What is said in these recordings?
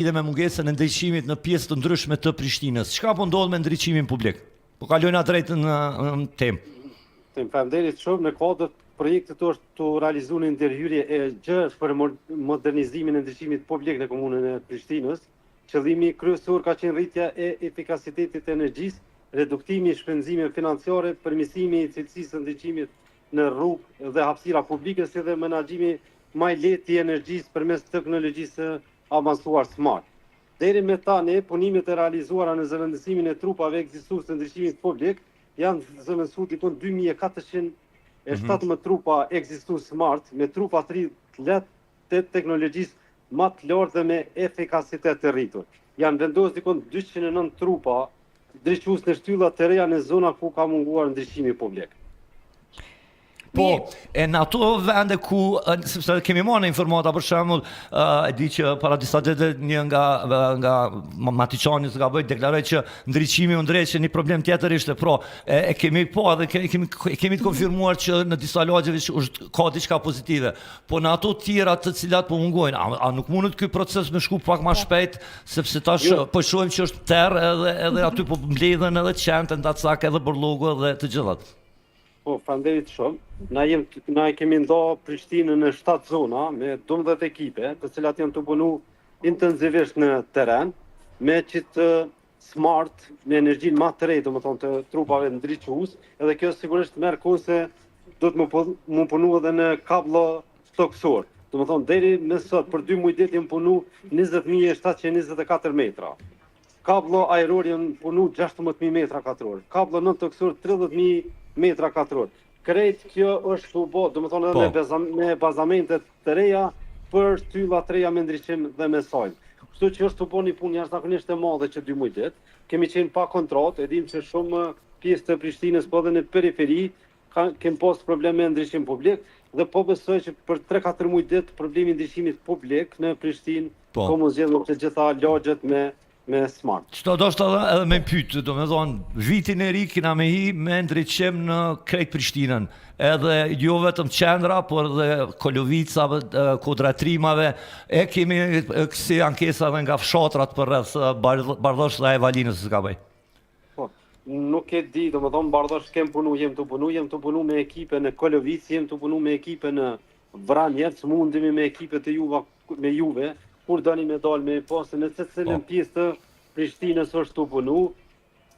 Dhe me mungesën e ndriçimit në pjesë të ndryshme të Prishtinës. Çka po ndodh me ndriçimin publik? Po kalojna drejt në temë. Faleminderit shumë. Në kuadër të projektit është të realizuar një ndërhyrje e gjerë për modernizimin e ndriçimit publik në komunën e Prishtinës. Qëllimi kryesor ka qenë rritja e efikasitetit të energjisë, reduktimi i shpenzimeve financiare, përmirësimi i cilësisë së ndriçimit në rrugë dhe hapësira publike, si dhe menaxhimi më i lehtë i energjisë përmes teknologjisë avancuar smart. Deri me tani, punimet e realizuara në zëvendësimin e trupave ekzistues të ndriçimit publik janë zëvendësuar dikon 2417 trupa ekzistues smart, me trupa të letë të teknologjisë më të lartë dhe me efikasitet të rritur. Janë vendosur dikon 209 trupa ndriçues në shtylla të reja në zona ku ka munguar ndriçimi publik. Po, e në ato vende ku, sepse kemi marrë informata, për shembull, e di që para disa ditë një nga Matiqani ka bëjë deklaroj që ndriçimi u ndreqë një problem tjetër ishte, e kemi po edhe kemi të konfirmuar që në disa lagjeve ka diçka pozitive, po në ato tjera të cilat po mungojnë, a nuk mundet ky proces me shku pak më shpejt, sepse tash po shohim që është terr edhe aty po mbledhen edhe qenë, ndacak edhe borllogu dhe të gjithat. Po, faleminderit shumë. Na kemi nda Prishtinën në 7 zona me 12 ekipe, të cilat janë të punu intensivisht në terren, me qitë smart, me energjinë më të re, domethënë të trupave ndriçues, edhe kjo sigurisht merr kohë se do të më punu edhe në kablo stoksor. Domethënë deri më sot për 2 muaj ditë jam punu 20724 metra. Kablo ajror janë punu 16000 metra katror. Kablo nën stoksor 30000 metra katror. Krejt kjo është të bo, domethënë edhe me bazamentet të reja për shtylla të reja me ndriçim dhe me sajnë. Kështu që është të bo një punë jashtëzakonisht e madhe që 2 muaj ditë. Kemi qenë pa kontratë, e dim që shumë pjesë të Prishtinës, po edhe në periferi, kemi pas probleme me ndriçim publik dhe po besoj që për 3-4 muaj ditë problemi i ndriçimit publik në Prishtinë po mos zgjedhur të gjitha lagjet me smart. Çto do të edhe me pyet, domethënë vitin e ri kena me hi me ndriçim në krejt Prishtinën, edhe jo vetëm qendra, por edhe Kolovica, Kodratrimave, e kemi kësi ankesa edhe nga fshatrat për rreth Bardhosh dhe Ajvalinës s'ka bëj. Po, nuk e di, domethënë Bardhosh jem të punu me ekipe në Kolovicë, jem të punu me ekipe në Vranjec, mundemi me ekipe të Juve, kur dani me dalë me pasë në secilën pjesë të Prishtinës është të punu.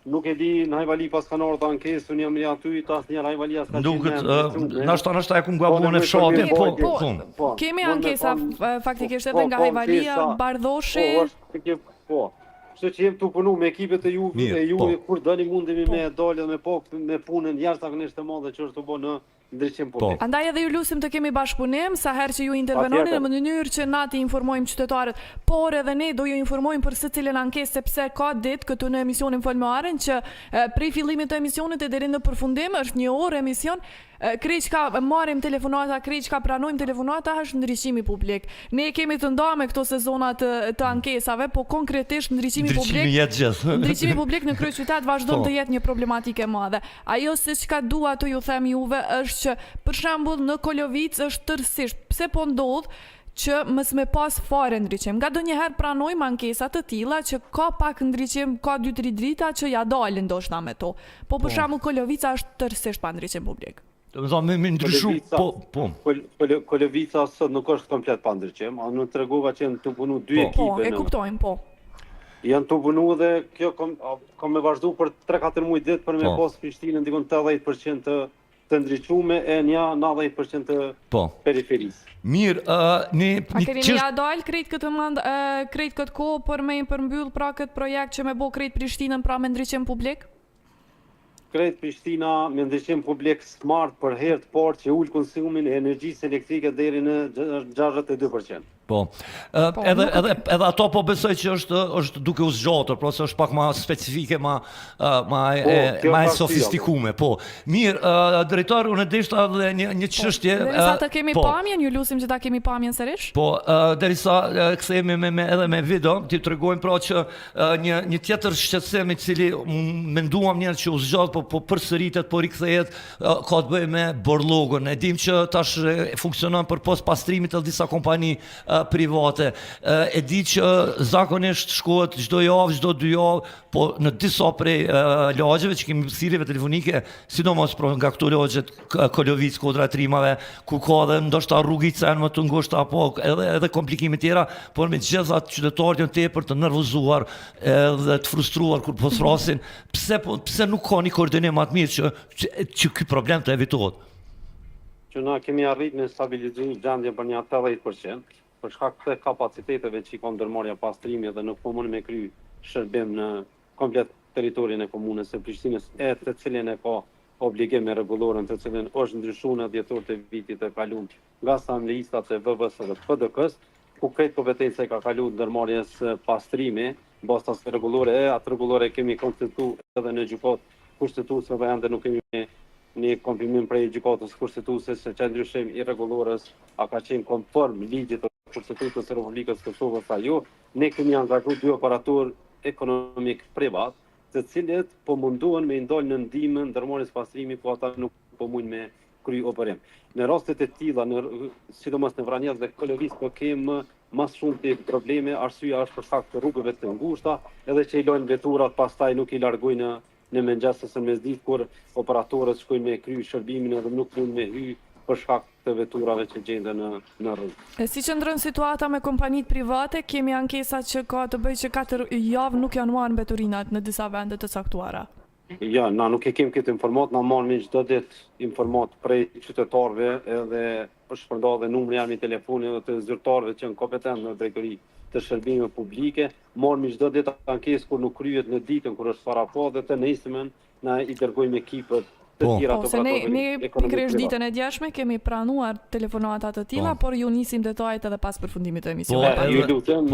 Nuk e di në Ajvali pas kanë ardhur ankesë, unë jam aty, tas një Ajvali as ka qenë. Nashta e kum gabuar në fshatin, po. Kemi ankesa faktikisht edhe nga Ajvalia, Bardhoshi. Po. Kështu që jem të punu me ekipet e Juve, kur dani mundemi me dalë me punën jashtëzakonisht të madhe që është të bënë ndriçim publik. Andaj edhe ju lusim të kemi bashkëpunim sa herë që ju intervenoni në mënyrë që na të informojmë qytetarët, por edhe ne do ju informojmë për secilën ankesë, sepse ka ditë këtu në emisionin Folmaren që prej fillimit të emisionit deri në përfundim është 1 orë emision. Krejt ka marrim telefonata, krejt ka pranojmë telefonata është ndriçimi publik. Ne kemi të nda me këto sezona të ankesave, po konkretisht ndriçimi publik në kryeqytet vazhdon të jetë një problematike madhe. Ajo se çka dua të ju them juve është që për shembull në Kolovicë është tërësisht pse po ndodh që mos me pas fare ndriçim. Nga donjëherë pranojmë ankesa të tilla që ka pak ndriçim, ka 2-3 drita që ja dalin ndoshta me to. Po për shembull Kolovica është tërësisht pa ndriçim publik. Domethënë me ndryshu, po. Kolovica sot nuk është komplet pa ndriçim, a nuk tregova që janë të punu 2 ekipe. Po, e kuptojmë, po. Janë të punu dhe kjo ka me vazhdu për 3-4 muaj ditë për me pas Prishtinën dikon 80% të ndriçume e një 90% të periferisë. Mirë, a keni ja dalë krejt këtë kohë për me përmbyll pra këtë projekt që me bo krejt Prishtinën pra me ndriçim publik? Krejt Prishtina me ndriçim publik smart për herë të parë që ul konsumin e energjisë elektrike deri në 62%. Po. Edhe ato po besoj që është duke u zgjatur, por se është pak më specifike, më sofistikume, po. Mirë, drejtor, unë deshta edhe një çështje. Derisa ta kemi pamjen, ju lusim që ta kemi pamjen sërish. Po, derisa kthehemi edhe me video, ti tregojmë pra që një tjetër shqetësim i cili menduam njerë që u zgjat, po përsëritet, po rikthehet, ka të bëjë me borllogun. E dim që tash funksionon për post pastrimit edhe disa kompani private. E di që zakonisht shkohet çdo javë, çdo 2 javë, po në disa prej lagjeve që kemi thirrjeve telefonike, sidomos nga këto lagjet Kolovic, Kodra e Trimave, ku ka dhe ndoshta rrugicën më të ngushtë apo edhe komplikime tjera, por me gjithat qytetarët janë tepër të nervozuar dhe të frustruar kur po thrasin, pse nuk ka një koordinim më të mirë që ky problem të evitohet. Që na kemi arrit në stabilizu gjendje për një 80%, për shkak të kapaciteteve që i ka ndërmarrja pastrimi dhe nuk po mund me kry shërbim në komplet territorin e komunës së Prishtinës, të cilën e ka obligim me rregullorën të cilën është ndryshuar në dhjetor të vitit të kaluar nga asambleistat e VVS dhe të PDK-s, ku këtë kompetencë ka kaluar ndërmarrjes pastrimi, basta së rregullore atë rregullore kemi konstituar edhe në gjykatë kushtetuese dhe ende nuk kemi një konfirmim prej gjykatës kushtetuese se që ndryshim i rregullorës a ka qenë konform ligjit të Kushtetuesës së Republikës Kosovës apo jo. Ne kemi angazhuar 2 operator ekonomik privat, të cilët po munduan me ndalë në ndihmën ndërmarrjes pastrimi, po ata nuk po mundin me kry operim. Në rastet e tilla, sidomos në Vranjes dhe Kolovic, po kemi më shumë të probleme, arsyeja është për shkak të rrugëve të ngushta, edhe që i lojnë veturat, pastaj nuk i largojnë në mëngjes ose mesditë kur operatorët shkojnë me kry shërbimin edhe nuk mund me hy për shkak të veturave që gjenden në rrugë. Si qëndron situata me kompanitë private, kemi ankesa që ka të bëjë që 4 javë nuk janë marrë mbeturinat në disa vende të caktuara. Ja, na nuk e kemi këtë informat, na marrim çdo ditë informat prej qytetarëve edhe është shpërndarë dhe numri jam i telefonit dhe të zyrtarëve që janë kompetent në drejtori të shërbimeve publike, marrim çdo ditë ankesë kur nuk kryhet në ditën kur është parapo dhe të nesërmen na i dërgojmë ekipet të tjera të operatorëve. Ne pikërisht ditën e djeshme kemi pranuar telefonata të tilla, por ju nisim detajet edhe pas përfundimit të emisionit. Ju lutem,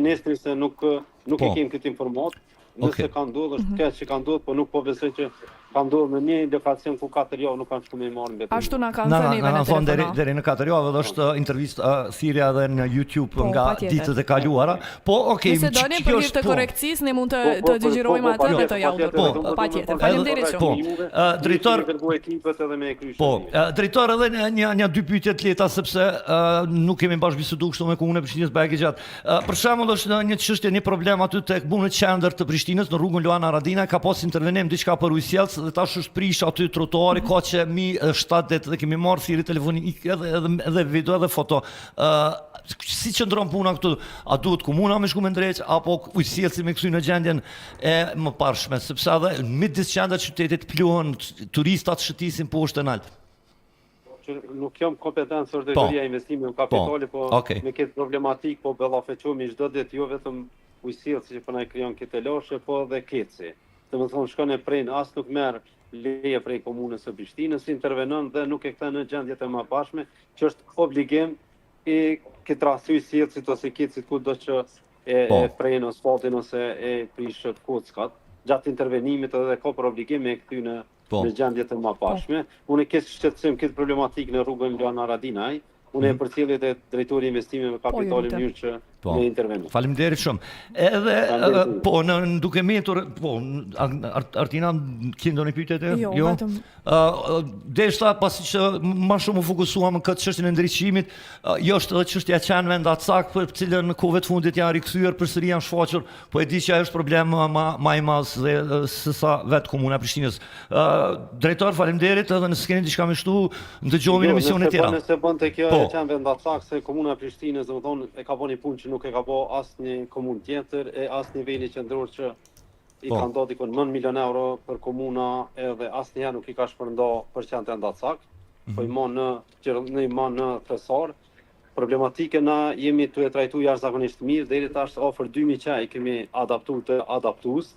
nesër se nuk e kemi këtë informat. Nëse ka ndodhur, është keq që ka ndodhur, po nuk po besoj që ka ndodhur në një lokacion ku 4 javë nuk kanë shku me marrë mbeturin. Ashtu na kanë thënë neve në telefon. Deri në 4 javë dhe është intervistë thirrja edhe në YouTube nga ditët e kaluara. Po, okay. Nëse doni për hir të korrekcisë, ne mund të xhirojmë atë dhe të japim. Patjetër. Faleminderit shumë. Drejtor, ekipet edhe me kryeshëm. Po, drejtor edhe një 2 pyetje të lehta sepse nuk kemi bashkëbiseduar kështu me komunën e Prishtinës bashkë gjatë. Për shembull është një çështje, një problem aty tek bunët qendër të Prishtinës në rrugën Luana Radina, ka pas intervenim diçka për ujësjellës dhe tash është prish aty trotuari, ka që mi 7 ditë dhe kemi marrë thirrje telefonike edhe video edhe foto. Si qëndron puna këtu? A duhet komuna me shku me ndreq apo ujësjellësi me kthy në gjendjen e mëparshme, sepse edhe midis qendrës qytetit pluhen turistat shëtisin poshtë në lart. Nuk jam kompetent së drejtoria e investimeve në kapitale, po me këtë problematik po bellafaqohemi çdo ditë, jo vetëm ujësjellësi që po na krijon këtë loshe, po edhe keci. Domethënë shkon e pren, as nuk merr leje prej komunës së Prishtinës, intervenon dhe nuk e kthen në gjendje të mëparshme, që është obligim i këtë rasti ujësjellësit ose kecit kudo që e pren asfaltin ose e prish kockat. Gjatë intervenimit edhe ka për obligim me kthy në gjendje të mëparshme. Unë ke shqetësim këtë problematikë në rrugën Luana Radinaj. Unë e përcjellit e drejtori investimeve kapitale në mënyrë që me intervenu. Faleminderit shumë. Edhe, po, duke metur, po, Artina, ki ndonjë pyetje të? Jo, vetëm. Deshta, pasi që më shumë u fokusuam në këtë çështjen e ndriçimit, jo është edhe çështja e qenëve ndatsak, për cilën në kohëve të fundit janë rikthyer përsëri janë shfaqur, po e di që ajo është problem më i madh se sa vetë komuna e Prishtinës. Drejtor, faleminderit, edhe nëse keni diçka më shtu, ndëgjohemi në emisione tjera. Nëse bën te kjo qenëve ndatsak se komuna e Prishtinës, domethënë e ka bënë punë që nuk e ka bë asnjë komunë tjetër e as niveli qendror që i ka ndodhi kon 9 milion euro për komuna edhe asnjëherë nuk i ka shpërndar për qendrën ndatsak. Po i mon në tresor. Problematike na jemi tu e trajtuar jashtëzakonisht mirë, deri tash afër 2000 çaj kemi adaptuar të adaptues.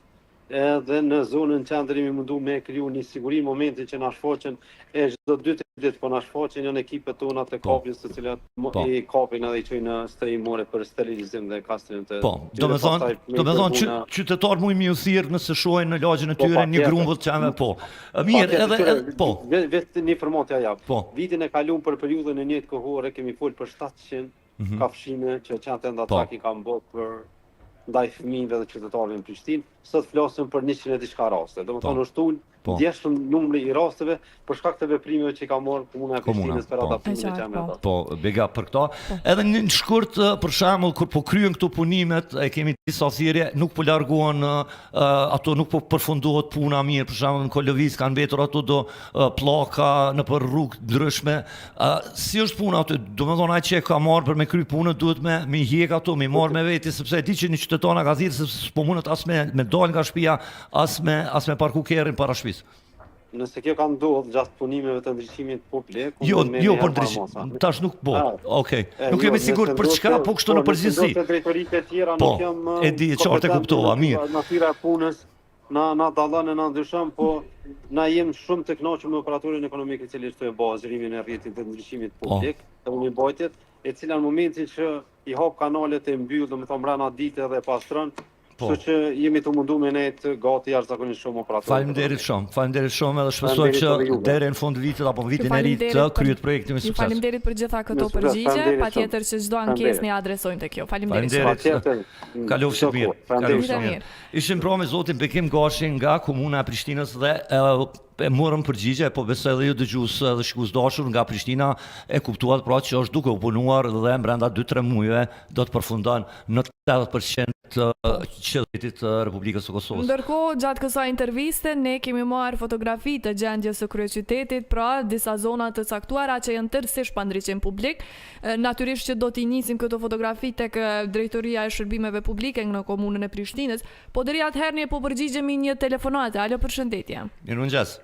Edhe në zonën qendër jemi mundu me kriju një siguri në momentin që na shfaqen e çdo 2 ditë po na shfaqen janë ekipet tona të kapjes të cilat i kapin edhe i çojnë në sterimore për sterilizim dhe kastrim të. Po, domethënë qytetar më i thirr nëse shohin në lagjen e tyre një grumbull qenëve, po. Mirë, edhe po. Vetë një informatë ja jap. Vitin e kaluar për periudhën e njëjtë kohore kemi fol për 700 kafshime që qendrat ndatsak i kanë bërë për ndaj fëmijëve dhe qytetarëve në Prishtinë, sot flasim për 100 e diçka raste. Domethënë është ulë ndjeshëm numri i rasteve për shkak të veprimeve që ka marrë Komuna e Komuna, Prishtinës për po. adaptimin e E qartë, qendrës. Po, bega për këto. Edhe në shkurt, për shembull, kur po kryen këto punimet, e kemi disa thirrje, nuk po largohen ato, nuk po përfundohet puna mirë, për shembull në Kolovic kanë mbetur ato do pllaka në për rrugë ndryshme. Si është puna aty? Domethënë ai që ka marrë për me kry punën duhet me hjek ato, me marrë me veti, sepse e di që një qytetar na ka thirrë se s'po mundet as me dal nga shtëpia, as me parku kerrin para shtëpisë. Nëse kjo ka ndodhur gjatë punimeve të ndriçimit publik, Jo, me jo herë për para ndryshim. mosa. Tash nuk po. Okej. Nuk Jo, jemi sigurt nëse për çka, ndoshta- po kështu në përgjithësi. Nëse drejtoritë e tjera Po, nuk jam e di, qartë e kuptova, mirë. Natyra e punës na dallon e na ndryshon, po na jem shumë të kënaqur me operatorin ekonomik I cili shtoi bazërimin e rrjetit të ndriçimit publik, të mbajtjet, e cila në momentin që I hap kanalet e mbyll, domethënë brenda dite dhe pastron, Po. kështu që jemi të munduar me ne të gati jashtëzakonisht shumë operatorë. Faleminderit shumë edhe shpresoj Faleminderit që edhe juve. deri në fund të vitit apo në vitin e ri të Faleminderit për- kryet projekti me Ju sukses. faleminderit për gjitha këto Me sukses, përgjigje, faleminderit patjetër që çdo ankesë ne adresojmë tek ju. Faleminderit. Faleminderit. Patjetër. Kalofshi mirë. Faleminderit. Kalofshi mirë. Ishim pra me zotin Bekim Gashi nga Komuna e Prishtinës dhe e morëm përgjigje, po besoj edhe ju dëgjues dhe shikues dashur nga Prishtina e kuptuat pra që është duke u punuar dhe brenda 2-3 muajve do të përfundon në 80% të qytetit të Republikës së Kosovës. Ndërkohë, gjatë kësaj interviste, ne kemi marrë fotografi të gjendjes së kryeqytetit, pra disa zona të caktuara që janë tërësisht pa ndriçim publik. Natyrisht që do t'i nisim këto fotografi tek Drejtoria e Shërbimeve Publike në Komunën e Prishtinës, po deri atëherë ne po përgjigjemi një telefonate. Alo, përshëndetje. Mirëmëngjes.